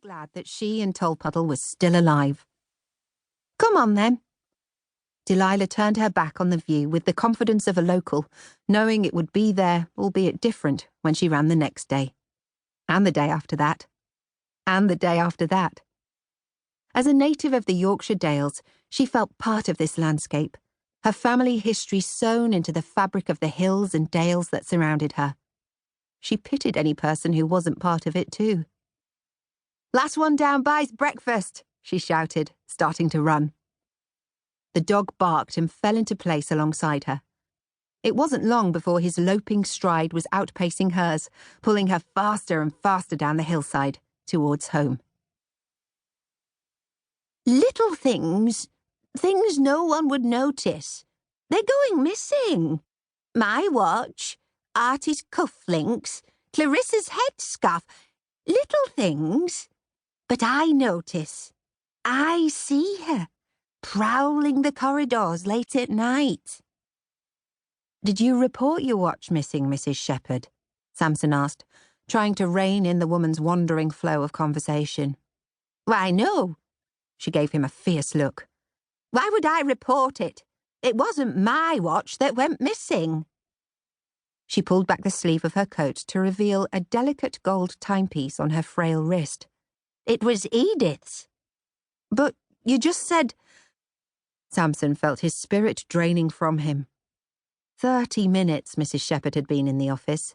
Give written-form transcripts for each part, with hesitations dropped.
glad that she and Tolpuddle were still alive. "Come on, then." Delilah turned her back on the view with the confidence of a local, knowing it would be there, albeit different, when she ran the next day. And the day after that. And the day after that. As a native of the Yorkshire Dales, she felt part of this landscape, her family history sewn into the fabric of the hills and dales that surrounded her. She pitied any person who wasn't part of it too. "Last one down buys breakfast," she shouted, starting to run. The dog barked and fell into place alongside her. It wasn't long before his loping stride was outpacing hers, pulling her faster and faster down the hillside, towards home. "Little things no one would notice. They're going missing. My watch, Artie's cufflinks, Clarissa's headscarf. Little things. But I notice. I see her, prowling the corridors late at night." "Did you report your watch missing, Mrs. Shepherd?" Samson asked, trying to rein in the woman's wandering flow of conversation. "Why, no." She gave him a fierce look. "Why would I report it? It wasn't my watch that went missing." She pulled back the sleeve of her coat to reveal a delicate gold timepiece on her frail wrist. "It was Edith's." "But you just said—" Samson felt his spirit draining from him. 30 minutes Mrs. Shepherd had been in the office.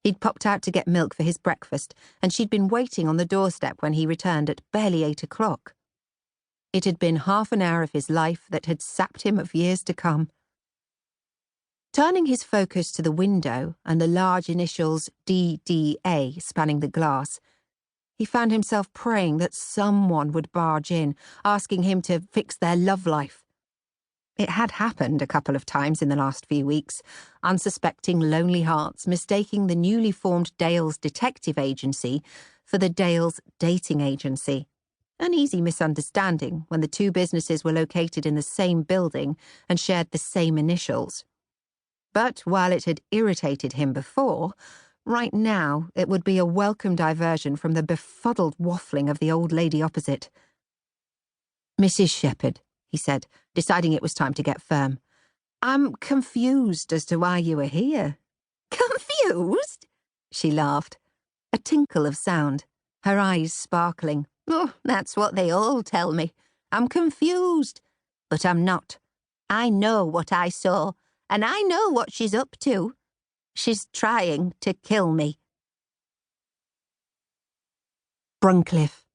He'd popped out to get milk for his breakfast, and she'd been waiting on the doorstep when he returned at barely 8 o'clock. It had been half an hour of his life that had sapped him of years to come. Turning his focus to the window and the large initials DDA spanning the glass, he found himself praying that someone would barge in, asking him to fix their love life. It had happened a couple of times in the last few weeks, unsuspecting lonely hearts mistaking the newly formed Dales Detective Agency for the Dales Dating Agency. An easy misunderstanding when the two businesses were located in the same building and shared the same initials. But while it had irritated him before, right now it would be a welcome diversion from the befuddled waffling of the old lady opposite. "Mrs. Shepherd," he said, deciding it was time to get firm, "I'm confused as to why you were here." "Confused?" She laughed. A tinkle of sound, her eyes sparkling. "Oh, that's what they all tell me. I'm confused. But I'm not. I know what I saw, and I know what she's up to. She's trying to kill me." Bruncliffe.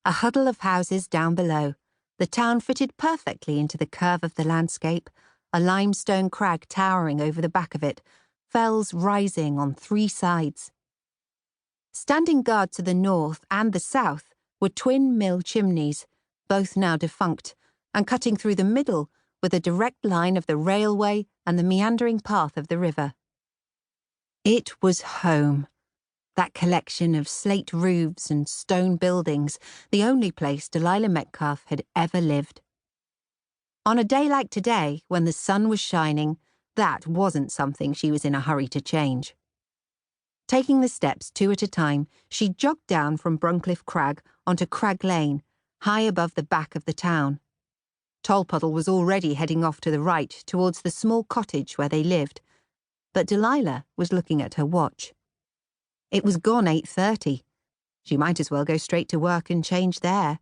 A huddle of houses down below. The town fitted perfectly into the curve of the landscape, a limestone crag towering over the back of it, fells rising on 3 sides. Standing guard to the north and the south were twin mill chimneys, both now defunct, and cutting through the middle with a direct line of the railway and the meandering path of the river. It was home. That collection of slate roofs and stone buildings, the only place Delilah Metcalfe had ever lived. On a day like today, when the sun was shining, that wasn't something she was in a hurry to change. Taking the steps 2 at a time, she jogged down from Bruncliffe Crag onto Crag Lane, high above the back of the town. Tolpuddle was already heading off to the right towards the small cottage where they lived, but Delilah was looking at her watch. It was gone 8:30. She might as well go straight to work and change there,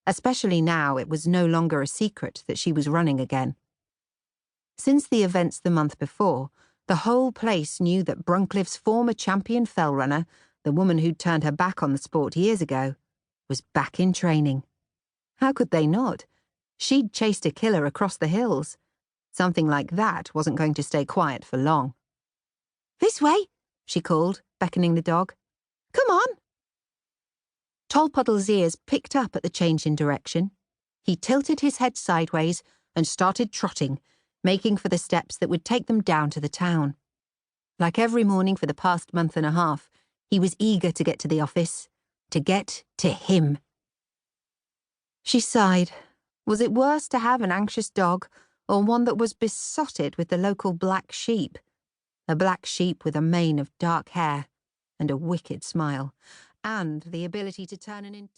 especially now it was no longer a secret that she was running again. Since the events the month before, the whole place knew that Bruncliffe's former champion fell runner, the woman who'd turned her back on the sport years ago, was back in training. How could they not? She'd chased a killer across the hills. Something like that wasn't going to stay quiet for long. "This way," she called, beckoning the dog. "Come on." Tolpuddle's ears picked up at the change in direction. He tilted his head sideways and started trotting, making for the steps that would take them down to the town. Like every morning for the past month and a half, he was eager to get to the office, to get to him. She sighed. Was it worse to have an anxious dog, or one that was besotted with the local black sheep? A black sheep with a mane of dark hair and a wicked smile, and the ability to turn an entire